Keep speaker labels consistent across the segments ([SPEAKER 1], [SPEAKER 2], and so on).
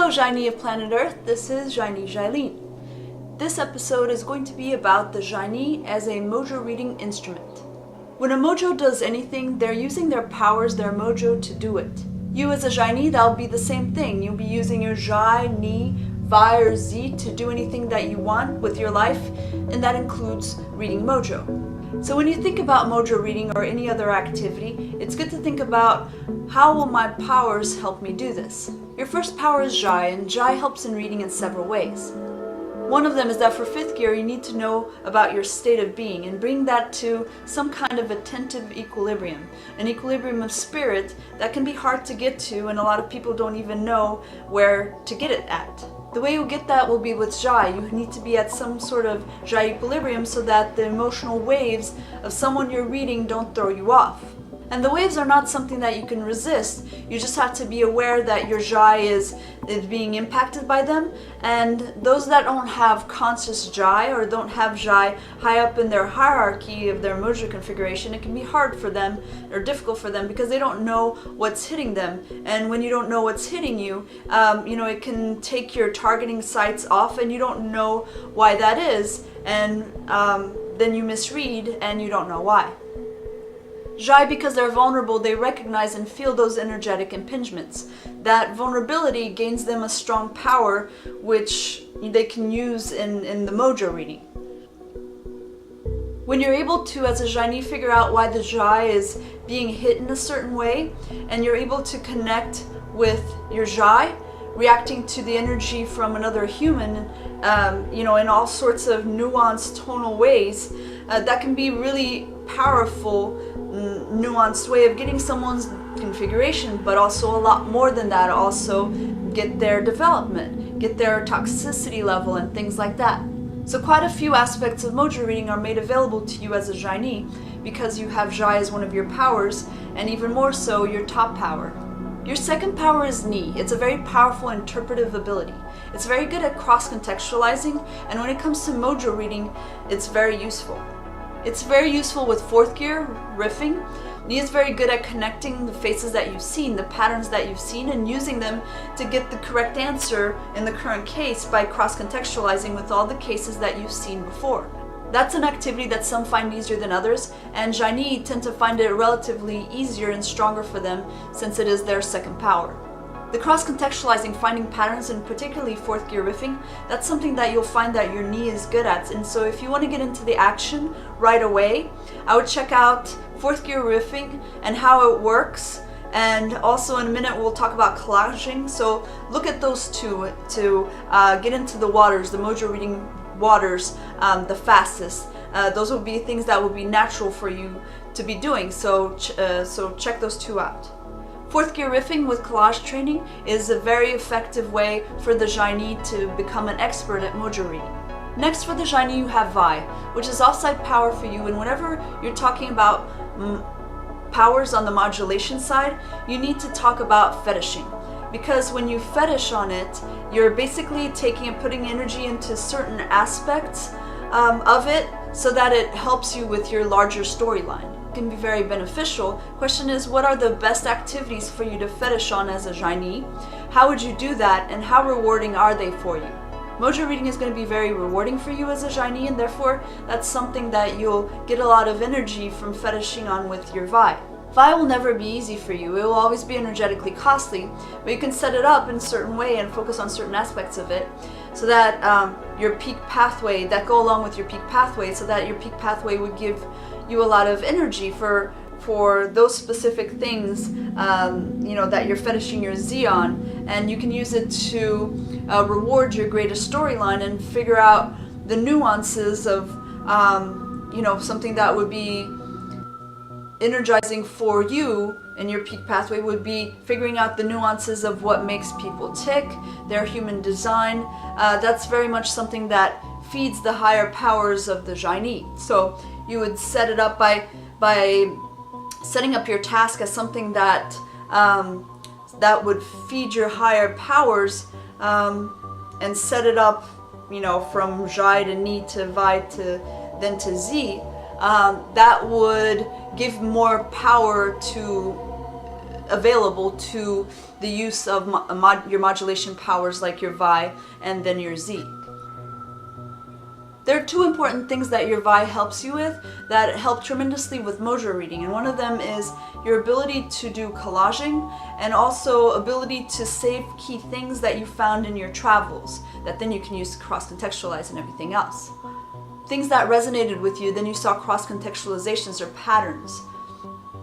[SPEAKER 1] Hello Xai'nyy of planet Earth, this is Xai'nyy. This episode is going to be about the Xai'nyy as a mojo reading instrument. When a mojo does anything, they're using their powers, their mojo, to do it. You as a Xai'nyy, that'll be the same thing. You'll be using your Xai, Ni, Vi, or Zi to do anything that you want with your life, and that includes reading mojo. So when you think about mojo reading or any other activity, it's good to think about how will my powers help me do this. Your first power is Xai, and Xai helps in reading in several ways. One of them is that for 5th gear, you need to know about your state of being and bring that to some kind of attentive equilibrium, an equilibrium of spirit that can be hard to get to, and a lot of people don't even know where to get it at. The way you'll get that will be with Xai. You need to be at some sort of Xai equilibrium so that the emotional waves of someone you're reading don't throw you off. And the waves are not something that you can resist. You just have to be aware that your Xai is being impacted by them. And those that don't have conscious Xai or don't have Xai high up in their hierarchy of their mojo configuration, it can be hard for them or difficult for them because they don't know what's hitting them. And when you don't know what's hitting you, it can take your targeting sights off and you don't know why that is. And then you misread and you don't know why. Xai, because they're vulnerable, they recognize and feel those energetic impingements. That vulnerability gains them a strong power, which they can use in the mojo reading. When you're able to, as a Xai'nyy, figure out why the Xai is being hit in a certain way, and you're able to connect with your Xai, reacting to the energy from another human, in all sorts of nuanced tonal ways, that can be really powerful, nuanced way of getting someone's configuration, but also a lot more than that, also get their development, get their toxicity level and things like that. So quite a few aspects of mojo reading are made available to you as a Xai'nyy because you have Xai as one of your powers, and even more so your top power. Your second power is Ni. It's a very powerful interpretive ability. It's very good at cross-contextualizing, and when it comes to mojo reading, it's very useful. It's very useful with 4th gear, riffing. Ni is very good at connecting the faces that you've seen, the patterns that you've seen, and using them to get the correct answer in the current case by cross-contextualizing with all the cases that you've seen before. That's an activity that some find easier than others, and Xai'nyy tend to find it relatively easier and stronger for them since it is their second power. The cross-contextualizing, finding patterns, and particularly 4th gear riffing, that's something that you'll find that your Ni is good at. And so if you want to get into the action right away, I would check out 4th gear riffing and how it works. And also in a minute we'll talk about collaging. So look at those two to get into the waters, the mojo reading waters, the fastest. Those will be things that will be natural for you to be doing. So check those two out. 4th gear riffing with collage training is a very effective way for the Xai'nyy to become an expert at mojo reading. Next, for the Xai'nyy, you have Vi, which is offside power for you, and whenever you're talking about powers on the modulation side, you need to talk about fetishing. Because when you fetish on it, you're basically taking and putting energy into certain aspects of it so that it helps you with your larger storyline. Can be very beneficial. Question is, what are the best activities for you to fetish on as a Xai'nyy? How would you do that, and how rewarding are they for you? Mojo reading is going to be very rewarding for you as a Xai'nyy, and therefore that's something that you'll get a lot of energy from fetishing on with your Vi. Vi will never be easy for you. It will always be energetically costly, but you can set it up in a certain way and focus on certain aspects of it so that your peak pathway, that go along with your peak pathway, so that your peak pathway would give you a lot of energy for those specific things that you're fetishing your Z on, and you can use it to reward your greatest storyline and figure out the nuances of something that would be energizing for you in your peak pathway would be figuring out the nuances of what makes people tick, their human design. That's very much something that feeds the higher powers of the Xai'nyy. So you would set it up by setting up your task as something that would feed your higher powers, and set it up, from Xai to Ni to Vi to then to Z. That would give more power to available to the use of your modulation powers like your Vi and then your Z. There are two important things that your Vi helps you with that help tremendously with mojo reading, and one of them is your ability to do collaging and also ability to save key things that you found in your travels that then you can use to cross-contextualize and everything else. Things that resonated with you, then you saw cross-contextualizations or patterns.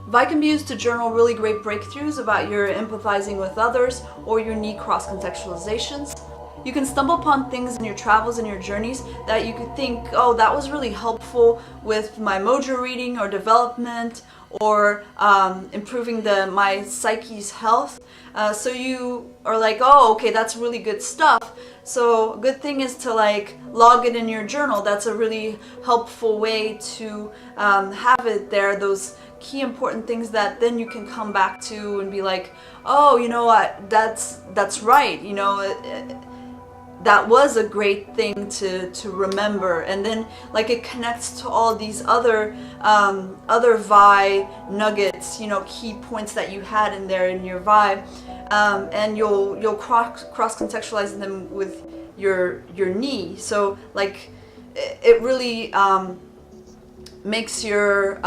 [SPEAKER 1] Vi can be used to journal really great breakthroughs about your empathizing with others or your unique cross-contextualizations. You can stumble upon things in your travels and your journeys that you could think, oh, that was really helpful with my mojo reading or development or improving my psyche's health. So you are like, oh, okay, that's really good stuff. So a good thing is to like log it in your journal. That's a really helpful way to have it there, those key important things that then you can come back to and be like, oh, you know what, that's right, you know, that was a great thing to remember. And then like it connects to all these other Vi nuggets, you know, key points that you had in there in your Vi, and you'll cross contextualize them with your knee. So like it really makes your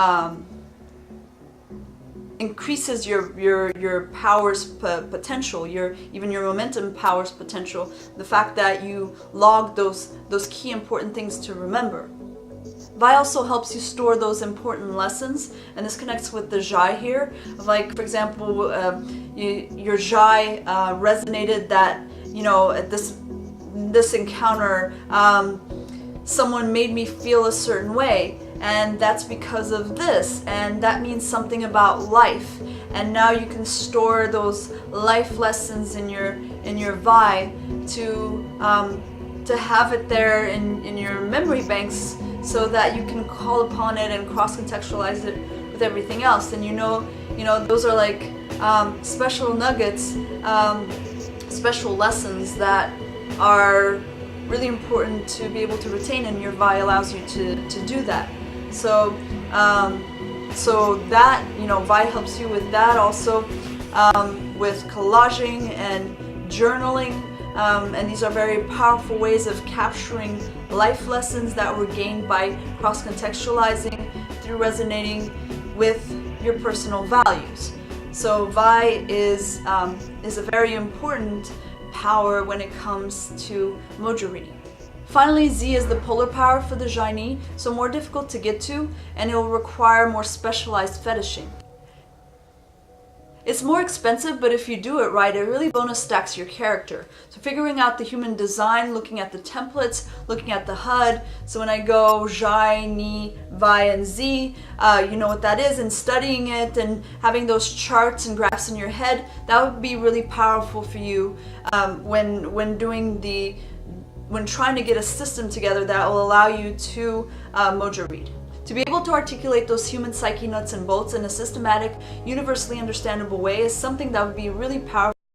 [SPEAKER 1] increases your powers potential, even your momentum powers potential. The fact that you log those key important things to remember. Vi also helps you store those important lessons, and this connects with the Xai'nyy here. Like for example, your Xai'nyy resonated that, you know, at this encounter, someone made me feel a certain way. And that's because of this, and that means something about life. And now you can store those life lessons in your Vi to have it there in your memory banks, so that you can call upon it and cross-contextualize it with everything else. And you know those are like special nuggets, special lessons that are really important to be able to retain, and your Vi allows you to do that. So that, you know, Vi helps you with that also, with collaging and journaling, and these are very powerful ways of capturing life lessons that were gained by cross-contextualizing through resonating with your personal values. So Vi is a very important power when it comes to mojo reading. Finally, Z is the polar power for the Xai'nyy, so more difficult to get to, and it will require more specialized fetishing. It's more expensive, but if you do it right, it really bonus stacks your character. So figuring out the human design, looking at the templates, looking at the HUD. So when I go Xai'nyy, Vi, and Z, you know what that is, and studying it and having those charts and graphs in your head, that would be really powerful for you when trying to get a system together that will allow you to mojo read. To be able to articulate those human psyche nuts and bolts in a systematic, universally understandable way is something that would be really powerful